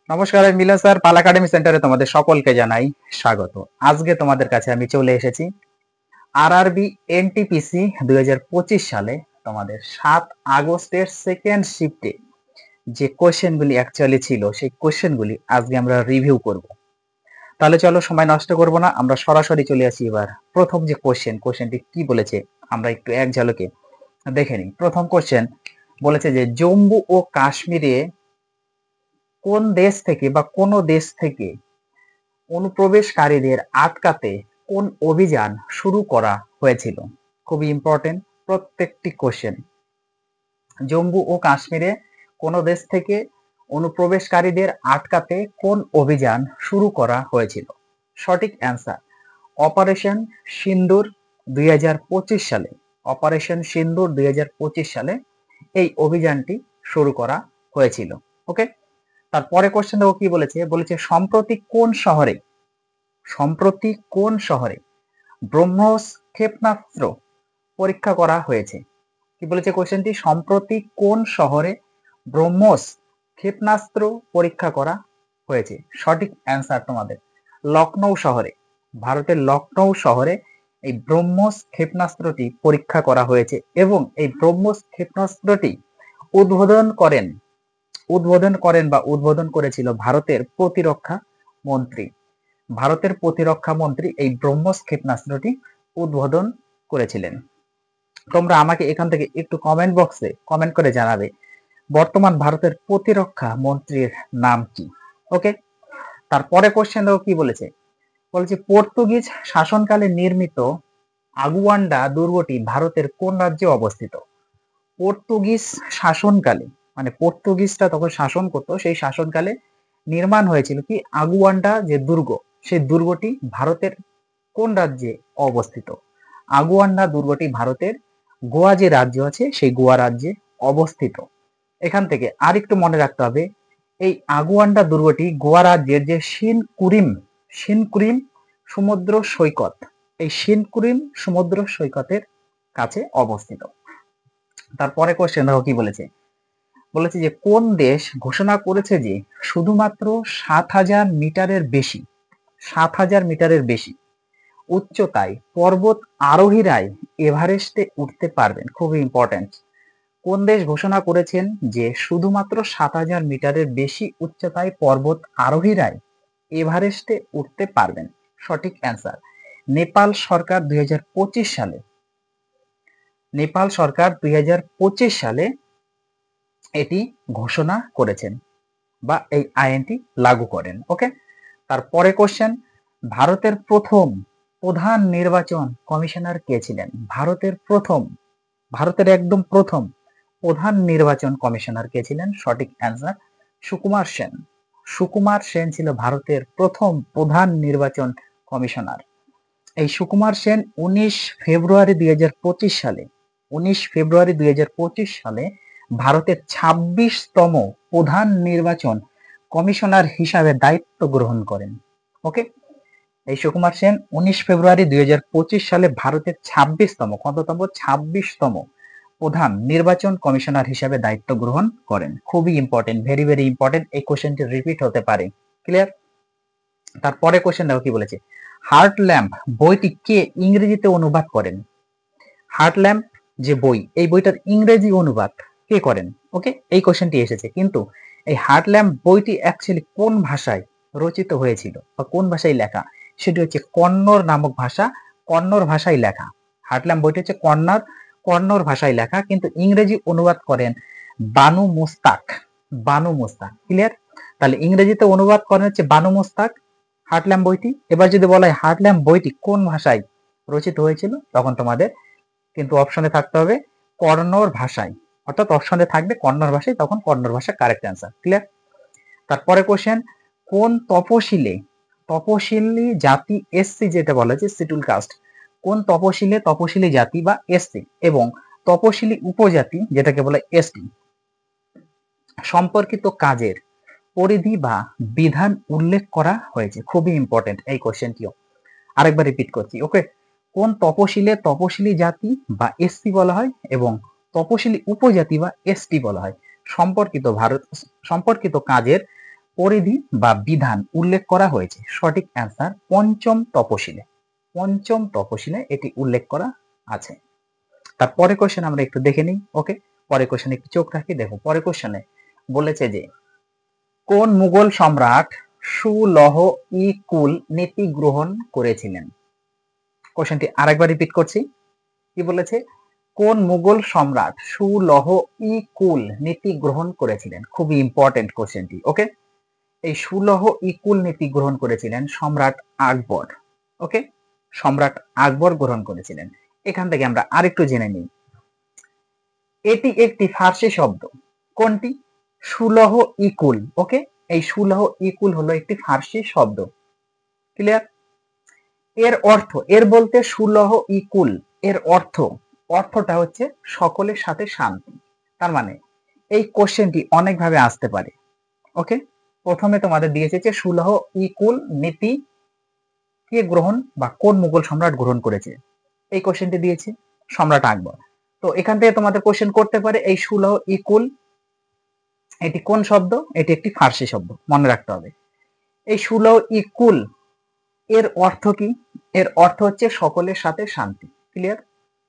নমস্কার, আমি মিলন স্যার। পাল একাডেমি সেন্টারে তোমাদের সকলকে জানাই স্বাগত। আজকে তোমাদের কাছে আমি চলে এসেছি আরআরবি এনটিপিসি 2025 সালে তোমাদের 7 আগস্টের সেকেন্ড শিফটে যে কোশ্চেনগুলি অ্যাকচুয়ালি ছিল সেই কোশ্চেনগুলি আজকে আমরা রিভিউ করব। তাহলে চলো সময় নষ্ট করব না, আমরা সরাসরি চলে আসি এবার প্রথম যে কোশ্চেনটি কি বলেছে আমরা একটু এক ঝলকে দেখে নিই। প্রথম কোশ্চেন বলেছে যে জম্মু ও কাশ্মীরে কোন দেশ থেকে বা কোন দেশ থেকে অনুপ্রবেশকারীদের আটকাতে কোন অভিযান শুরু করা হয়েছিল? খুবই ইম্পর্টেন্ট প্রত্যেকটি কোশ্চেন। জম্মু ও কাশ্মীরে কোন দেশ থেকে অনুপ্রবেশকারীদের আটকাতে কোন অভিযান শুরু করা হয়েছিল? সঠিক অ্যান্সার অপারেশন সিন্দুর 2025 সালে। অপারেশন সিন্দুর 2025 সালে এই অভিযানটি শুরু করা হয়েছিল। ওকে, তারপরে কোশ্চেন দেখো কি বলেছে। বলেছে সম্প্রতি কোন শহরে ব্রহ্মোস ক্ষেপণাস্ত্র পরীক্ষা করা হয়েছে? কি বলেছে কোশ্চেনটি? সম্প্রতি কোন শহরে ব্রহ্মোস ক্ষেপণাস্ত্র পরীক্ষা করা হয়েছে? সঠিক অ্যান্সার তোমাদের লখনৌ শহরে। ভারতের লখনৌ শহরে এই ব্রহ্মোস ক্ষেপণাস্ত্রটি পরীক্ষা করা হয়েছে এবং এই ব্রহ্মোস ক্ষেপণাস্ত্রটি উদ্বোধন করেছিল ভারতের প্রতিরক্ষা মন্ত্রী এই ব্রহ্মোস ক্ষেপণাস্ত্রটি উদ্বোধন করেছিলেন। তোমরা আমাকে এখান থেকে একটু কমেন্ট বক্সে কমেন্ট করে জানাবে বর্তমান ভারতের প্রতিরক্ষা মন্ত্রীর নাম কি। ওকে, তারপরে কোশ্চেন দেখো কি বলেছে। বলেছে পর্তুগিজ শাসনকালে নির্মিত আগুয়ান্ডা দুর্গটি ভারতের কোন রাজ্যে অবস্থিত? পর্তুগিজ শাসনকালে, মানে পর্তুগিজরা তখন শাসন করতো, সেই শাসনকালে নির্মাণ হয়েছিল কি আগুয়ান্ডা যে দুর্গ, সেই দুর্গটি ভারতের কোন রাজ্যে অবস্থিত? আগুয়ান্ডা দুর্গটি ভারতের গোয়া যে রাজ্য আছে সেই গোয়া রাজ্যে অবস্থিত। এখান থেকে আরেকটু মনে রাখতে হবে, এই আগুয়ান্ডা দুর্গটি গোয়া রাজ্যের যে শিনকুরিম সমুদ্র সৈকত, এই শিনকুরিম সমুদ্র সৈকতের কাছে অবস্থিত। তারপরে কোশ্চেন দেখো কি বলেছে। বলেছে যে কোন দেশ ঘোষণা করেছে যে শুধুমাত্র 7,000 মিটারের বেশি উচ্চতায় পর্বত আরোহীরাই এভারেস্টে উঠতে পারবেন? খুবই ইম্পর্টেন্ট। কোন দেশ ঘোষণা করেছেন যে শুধুমাত্র 7,000 মিটারের বেশি উচ্চতায় পর্বত আরোহীরাই এভারেস্টে উঠতে পারবেন? সঠিক অ্যান্সার নেপাল সরকার 2025 সালে এটি ঘোষণা করেছেন বা এই আইনটি লাগু করেন। ওকে, তারপরে কোশ্চেন, ভারতের প্রথম প্রধান নির্বাচন কমিশনার কে ছিলেন? ভারতের একদম প্রথম প্রধান নির্বাচন কমিশনার কে ছিলেন? সঠিক অ্যান্সার সুকুমার সেন ছিল ভারতের প্রথম প্রধান নির্বাচন কমিশনার। এই সুকুমার সেন 19 ফেব্রুয়ারি 2025 সালে ভারতের 26তম প্রধান নির্বাচন কমিশনার হিসাবে দায়িত্ব গ্রহণ করেন। ওকে, এই সুকুমার সেন 19 ফেব্রুয়ারি 2025 সালে ভারতের 26তম প্রধান নির্বাচন কমিশনার হিসাবে দায়িত্ব গ্রহণ করেন। খুবই ইম্পর্টেন্ট, ভেরি ভেরি ইম্পর্টেন্ট। এই কোশ্চেনটি রিপিট হতে পারে। ক্লিয়ার? তারপরে কোশ্চেন দেখো কি বলেছে। হার্ট ল্যাম্প বইটি কে ইংরেজিতে অনুবাদ করেন? হার্ট ল্যাম্প যে বই, এই বইটার ইংরেজি অনুবাদ কে করেন? ওকে, এই কোশ্চেনটি এসেছে। কিন্তু এই হার্ট ল্যাম্প বইটি অ্যাকচুয়ালি কোন ভাষায় রচিত হয়েছিল বা কোন ভাষায় লেখা? সেটি হচ্ছে কন্নড় নামক ভাষা, কন্নড় ভাষায় লেখা। হার্ট ল্যাম্প বইটি হচ্ছে কন্নড় ভাষায় লেখা, কিন্তু ইংরেজি অনুবাদ করেন বানু মুস্তাক। ক্লিয়ার? তাহলে ইংরেজিতে অনুবাদ করেন হচ্ছে বানু মুস্তাক হার্ট ল্যাম্প বইটি। এবার যদি বলা হয় হার্ট ল্যাম্প বইটি কোন ভাষায় রচিত হয়েছিল, তখন তোমাদের কিন্তু অপশনে থাকতে হবে কন্নড় ভাষায়, অর্থাৎ অপশনে থাকবে কন্নড় ভাষায়, তখন কন্নড় ভাষা কারেক্ট অ্যান্সার। ক্লিয়ার? তারপরে কোশ্চেন, কোন তপশিলি জাতি এসসি, যেটা বলা হচ্ছে শিডিউল কাস্ট, কোন তপশিলি জাতি বা এসসি এবং তপশিলি উপজাতি, যেটাকে বলে এসটি, সম্পর্কিত কাজের পরিধি বা বিধান উল্লেখ করা হয়েছে? খুবই ইম্পর্টেন্ট এই কোশ্চেনটিও, আরেকবার রিপিট করছি। ওকে, কোন তপশিলি জাতি বা এসসি বলা হয় এবং তপশিলি উপজাতি বা এসটি বলা হয় সম্পর্কিত কাজের পরিধি বা বিধান উল্লেখ করা হয়েছে? সঠিক অ্যান্সার পঞ্চম তপশিলে। পঞ্চম তপশিলে এটি উল্লেখ করা আছে। তারপরে কোশ্চেন আমরা একটু দেখে নিই। ওকে, পরে কোশ্চেনে একটু চোখ রাখি। দেখো পরে কোশ্চেনে বলেছে যে কোন মুঘল সম্রাট সুলহ-ই-কুল নীতি গ্রহণ করেছিলেন? কোশ্চেনটি আরেকবার রিপিট করছি। কি বলেছে? কোন মুঘল সম্রাট সুলহ-ই-কুল নীতি গ্রহণ করেছিলেন? খুবই ইম্পর্টেন্ট কোশ্চেনটি। ওকে, এই সুলহ-ই-কুল নীতি গ্রহণ করেছিলেন সম্রাট আকবর। ওকে, সম্রাট আকবর গ্রহণ করেছিলেন। এখান থেকে আমরা আরেকটু জেনে নিই। এটি একটি ফার্সি শব্দ। কোনটি? সুলহ-ই-কুল। ওকে, এই সুলহ-ই-কুল হলো একটি ফার্সি শব্দ। ক্লিয়ার? এর অর্থ, এর বলতে সুলহ-ই-কুল এর অর্থটা হচ্ছে সকলের সাথে শান্তি। তার মানে এই কোশ্চেনটি অনেক ভাবে আসতে পারে। ওকে, প্রথমে তোমাদের দিয়েছে যে সুলহ-ই-কুল নীতি কে গ্রহণ বা কোন মুঘল সম্রাট গ্রহণ করেছে, এই কোশ্চেনটি দিয়েছে সম্রাট আকবর। তো এখান থেকে তোমাদের কোশ্চেন করতে পারে এই সুলহ-ই-কুল এটি কোন শব্দ? এটি একটি ফার্সি শব্দ, মনে রাখতে হবে। এই সুলহ-ই-কুল এর অর্থ কি? এর অর্থ হচ্ছে সকলের সাথে শান্তি। ক্লিয়ার?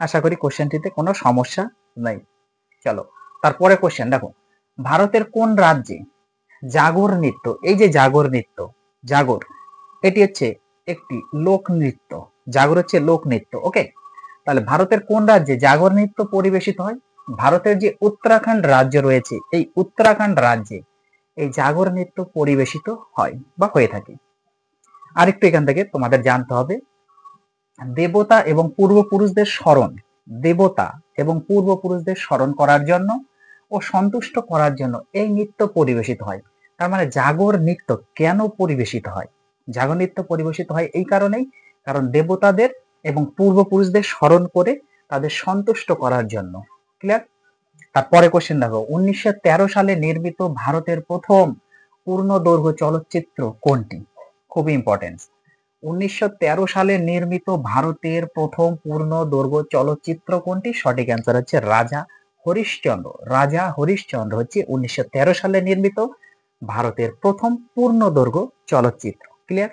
আশা করি কোশ্চেনটিতে কোনো সমস্যা নাই। চলো তারপরে কোশ্চেন দেখো, ভারতের কোন রাজ্যে জাগর নৃত্য, এই যে জাগর নৃত্য, জাগর এটি হচ্ছে একটি লোক নৃত্য। জাগর হচ্ছে লোক নৃত্য। ওকে, তাহলে ভারতের কোন রাজ্যে জাগর নৃত্য পরিবেশিত হয়? ভারতের যে উত্তরাখণ্ড রাজ্য রয়েছে, এই উত্তরাখণ্ড রাজ্যে এই জাগর নৃত্য পরিবেশিত হয় বা হয়ে থাকে। আরেকটু এখান থেকে তোমাদের জানতে হবে, দেবতা এবং পূর্বপুরুষদের স্মরণ, দেবতা এবং পূর্বপুরুষদের স্মরণ করার জন্য ও সন্তুষ্ট করার জন্য এই নৃত্য পরিবেশিত হয়। তার মানে জাগর নৃত্য কেন পরিবেশিত হয়? জাগর নৃত্য পরিবেশিত হয় এই কারণেই, কারণ দেবতাদের এবং পূর্বপুরুষদের স্মরণ করে তাদের সন্তুষ্ট করার জন্য। ক্লিয়ার? তারপরে কোশ্চেন দেখো, 1913 সালে নির্মিত ভারতের প্রথম পূর্ণদৈর্ঘ্য চলচ্চিত্র কোনটি? খুবই ইম্পর্টেন্ট। 1913 সালে নির্মিত ভারতের প্রথম পূর্ণদৈর্ঘ্য চলচ্চিত্র কোনটি? সঠিক অ্যান্সার হচ্ছে রাজা হরিশ্চন্দ্র। রাজা হরিশ্চন্দ্র হচ্ছে 1913 সালে নির্মিত ভারতের প্রথম পূর্ণদৈর্ঘ্য চলচ্চিত্র। ক্লিয়ার?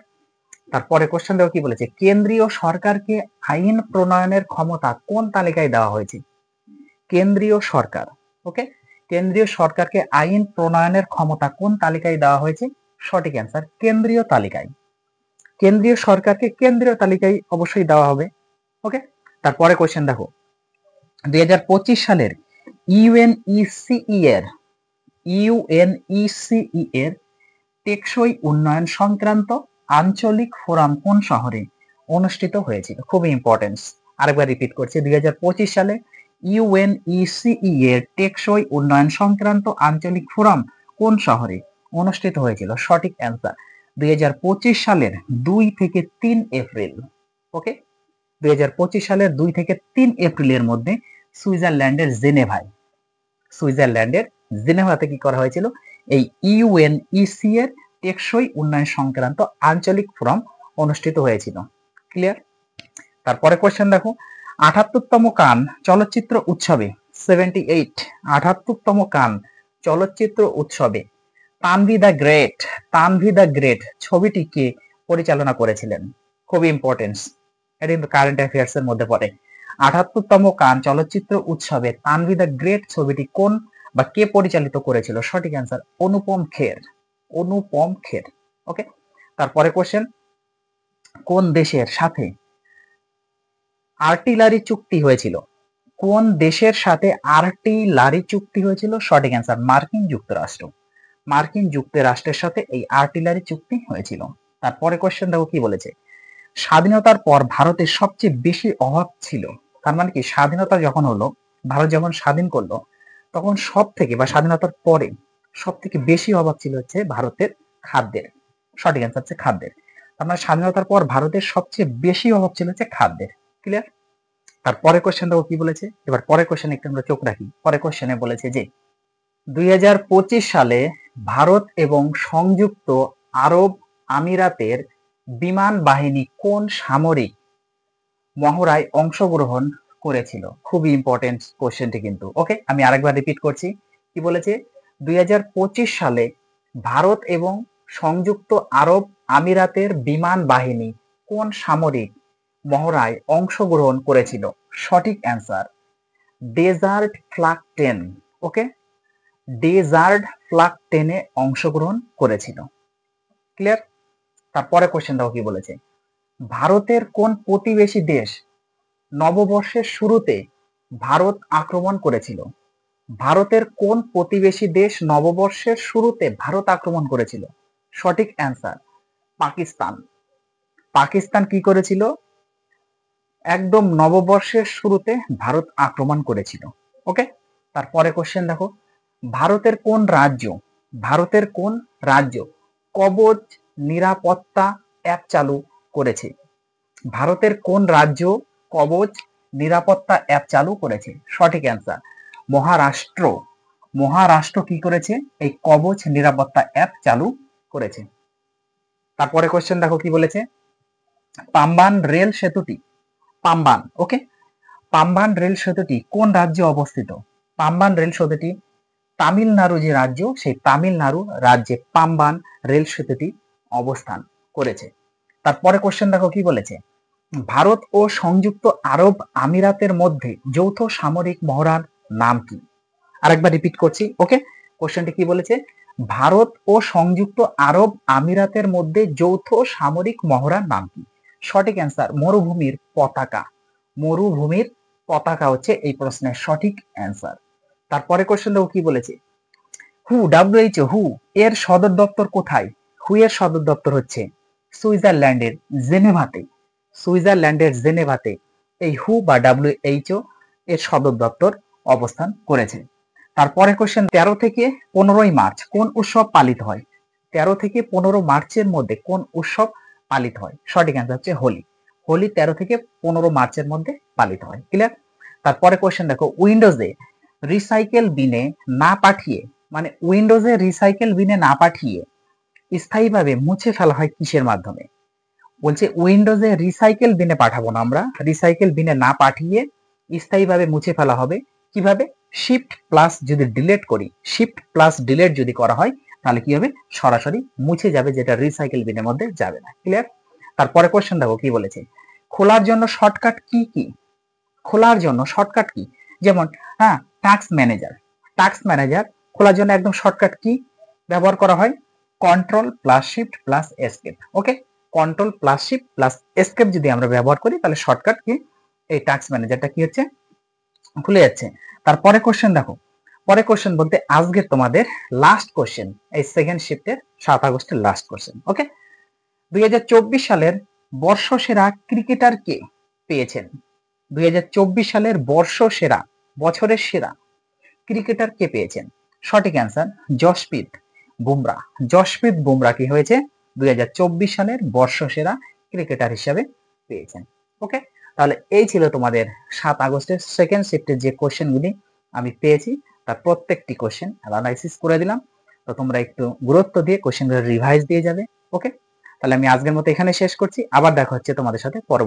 তারপরে কোশ্চেন দেখো কি বলেছে, কেন্দ্রীয় সরকারকে আইন প্রণয়নের ক্ষমতা কোন তালিকায় দেওয়া হয়েছে? কেন্দ্রীয় সরকার। ওকে, কেন্দ্রীয় সরকারকে আইন প্রণয়নের ক্ষমতা কোন তালিকায় দেওয়া হয়েছে? সঠিক অ্যান্সার কেন্দ্রীয় তালিকায়। কেন্দ্রীয় সরকারকে কেন্দ্রীয় তালিকায় অবশ্যই দেওয়া হবে। ওকে, তারপরে কোশ্চেন দেখো, 2025 সালের ইউএনইসিই এর টেকসই উন্নয়ন সংক্রান্ত আঞ্চলিক ফোরাম কোন শহরে অনুষ্ঠিত হয়েছিল? খুবই ইম্পর্টেন্ট, আরেকবার রিপিট করছি। 2025 সালে ইউএনইসিই এর টেকসই উন্নয়ন সংক্রান্ত আঞ্চলিক ফোরাম কোন শহরে অনুষ্ঠিত হয়েছিল? সঠিক অ্যান্সার 2025 সালের 2 থেকে 3 এপ্রিল। ওকে, 2025 সালের 2 থেকে 3 এপ্রিলের মধ্যে সুইজারল্যান্ডের জেনেভাতে কি করা হয়েছিল? এই ইউএনইসি এর টেকসই উন্নয়ন সংক্রান্ত আঞ্চলিক ফোরাম অনুষ্ঠিত হয়েছিল। ক্লিয়ার? তারপরে কোশ্চেন দেখো, 78তম কান চলচ্চিত্র উৎসবে 78তম কান চলচ্চিত্র উৎসবে তানভি দ্য গ্রেট ছবিটি কে পরিচালনা করেছিলেন? খুবই ইম্পর্টেন্ট, এটা কিন্তু কারেন্ট অ্যাফেয়ার্স এর মধ্যে পড়ে। 78তম কান চলচ্চিত্র উৎসবে তানভি দ্য গ্রেট ছবিটি কোন বা কে পরিচালিত করেছিল? সঠিক অ্যান্সার অনুপম খের। ওকে, তারপরে কোশ্চেন, কোন দেশের সাথে আর্টিলারি চুক্তি হয়েছিল? কোন দেশের সাথে আর্টিলারি চুক্তি হয়েছিল? সঠিক অ্যান্সার মার্কিন যুক্তরাষ্ট্রের সাথে এই আর্টিলারি চুক্তি হয়েছিল। তারপরে কোশ্চেন দেখো কি বলেছে, স্বাধীনতার পর ভারতের সবচেয়ে বেশি অভাব ছিল। তার মানে কি, স্বাধীনতা যখন হলো, ভারত যখন স্বাধীন করলো, তখন সব থেকে বা স্বাধীনতার পরে সব থেকে বেশি অভাব ছিল হচ্ছে ভারতের খাদ্যের। সঠিক অ্যান্সার হচ্ছে খাদ্যের। তার মানে স্বাধীনতার পর ভারতের সবচেয়ে বেশি অভাব ছিল হচ্ছে খাদ্যের। ক্লিয়ার? তারপরে কোশ্চেন দেখো কি বলেছে। এবার পরের কোশ্চেন একটু আমরা চোখ রাখি। পরের কোশ্চেনে বলেছে যে 2025 সালে ভারত এবং সংযুক্ত আরব আমিরাতের বিমান বাহিনী কোন সামরিক মহড়ায় অংশগ্রহণ করেছিল? খুবই ইম্পর্টেন্ট কোশ্চেনটি কিন্তু। ওকে, আমি আরেকবার রিপিট করছি। কি বলেছে? 2025 সালে ভারত এবং সংযুক্ত আরব আমিরাতের বিমান বাহিনী কোন সামরিক মহড়ায় অংশগ্রহণ করেছিল? সঠিক অ্যান্সার ডেজার্ট ফ্লাগ 10। ওকে, ডেজার্ট ফ্লাগ 10 এ অংশগ্রহণ করেছিল। ক্লিয়ার? তারপরে কোশ্চেন দেখো কি বলেছে, ভারতের কোন প্রতিবেশী দেশ নববর্ষের শুরুতে ভারত আক্রমণ করেছিল? ভারতের কোন প্রতিবেশী দেশ নববর্ষের শুরুতে ভারত আক্রমণ করেছিল? সঠিক অ্যান্সার পাকিস্তান। পাকিস্তান কি করেছিল? একদম নববর্ষের শুরুতে ভারত আক্রমণ করেছিল। ওকে, তারপরে কোশ্চেন দেখো, ভারতের কোন রাজ্য ভারতের কোন রাজ্য কবচ নিরাপত্তা অ্যাপ চালু করেছে? ভারতের কোন রাজ্য কবচ নিরাপত্তা অ্যাপ চালু করেছে? সঠিক অ্যান্সার মহারাষ্ট্র। মহারাষ্ট্র কি করেছে? এই কবচ নিরাপত্তা অ্যাপ চালু করেছে। তারপরে কোশ্চেন দেখো কি বলেছে, পাম্বান রেল সেতুটি পাম্বান ওকে পাম্বান রেল সেতুটি কোন রাজ্যে অবস্থিত? পাম্বান রেল সেতুটি তামিলনাড়ু যে রাজ্য, সেই তামিলনাড়ু রাজ্যে পাম্বান রেল সেতুটি অবস্থান করেছে। তারপরে কোশ্চেন দেখো কি বলেছে, ভারত ও সংযুক্ত আরব আমিরাতের মধ্যে যৌথ সামরিক মহড়ার নাম কি? আরেকবার রিপিট করছি। ওকে, কোশ্চেনটি কি বলেছে, ভারত ও সংযুক্ত আরব আমিরাতের মধ্যে যৌথ সামরিক মহড়ার নাম কি? সঠিক অ্যান্সার মরুভূমির পতাকা। মরুভূমির পতাকা হচ্ছে এই প্রশ্নের সঠিক অ্যান্সার। তারপরে কোশ্চেন দেখো কি বলেছে, WHO এর সদর দপ্তর কোথায়? হু এর সদর দপ্তর হচ্ছে সুইজারল্যান্ডের জেনেভাতে। সুইজারল্যান্ডের জেনেভাতে এই হু বা WHO এর সদর দপ্তর অবস্থান করেছে। তারপরে কোশ্চেন, 13 থেকে 15 মার্চ কোন উৎসব পালিত হয়? 13 থেকে 15 মার্চের মধ্যে কোন উৎসব পালিত হয়? সঠিক অ্যান্সার হচ্ছে হোলি। হোলি 13 থেকে 15 মার্চের মধ্যে পালিত হয়। ক্লিয়ার? তারপরে কোশ্চেন দেখো, উইন্ডোজে রিসাইকেল বিনে না পাঠিয়ে উইন্ডোজে রিসাইকেল বিনে না পাঠিয়ে স্থায়ীভাবে মুছে ফেলা হয় কিসের মাধ্যমে? বলছে উইন্ডোজে রিসাইকেল বিনে পাঠাবো না আমরা, রিসাইকেল বিনে না পাঠিয়ে স্থায়ীভাবে মুছে ফেলা হবে কিভাবে? শিফট প্লাস যদি ডিলিট করি, শিফট প্লাস ডিলিট যদি করা হয় তাহলে কি হবে? সরাসরি মুছে যাবে, যেটা রিসাইকেল বিনের মধ্যে যাবে না। ক্লিয়ার? তারপরে কোশ্চেন দেখো কি বলেছে, খোলার জন্য শর্টকাট কি কি? খোলার জন্য শর্টকাট কি? যেমন টাস্ক ম্যানেজার, টাস্ক ম্যানেজার খোলার জন্য একদম শর্টকাট কি ব্যবহার করা হয়? Control plus shift plus escape. Okay, control plus shift plus escape যদি আমরা ব্যবহার করি তাহলে শর্টকাট কি এই টাস্ক ম্যানেজারটা কি হচ্ছে? খুলে যাচ্ছে। তারপরে কোশ্চেন দেখো, পরে কোশ্চেন বলতে আজকে তোমাদের লাস্ট কোশ্চেন, এই সেকেন্ড শিফটের 7 আগস্টের লাস্ট কোশ্চেন। ওকে, 2024 সালের বর্ষসেরা ক্রিকেটার কে পেয়েছেন? 2024 সালের বর্ষসেরা, বছরের সেরা ক্রিকেটার কে পেয়েছেন? সঠিক অ্যান্সার জসপ্রীত বুমরা। জসপ্রীত বুমরা কি হয়েছে? 2024 সালের বর্ষসেরা ক্রিকেটার হিসেবে পেয়েছেন। ওকে, তাহলে এই ছিল তোমাদের 7 আগস্টের সেকেন্ড শিফটের যে কোশ্চেনগুলি আমি পেয়েছি তার প্রত্যেকটি কোশ্চেন অ্যানালাইসিস করে দিলাম। তো তোমরা একটু গুরুত্ব দিয়ে কোশ্চেনগুলো রিভাইজ দিয়ে যাবে। ওকে, তাহলে আমি আজকের মতো এখানে শেষ করছি, আবার দেখা হচ্ছে তোমাদের সাথে পরবর্তী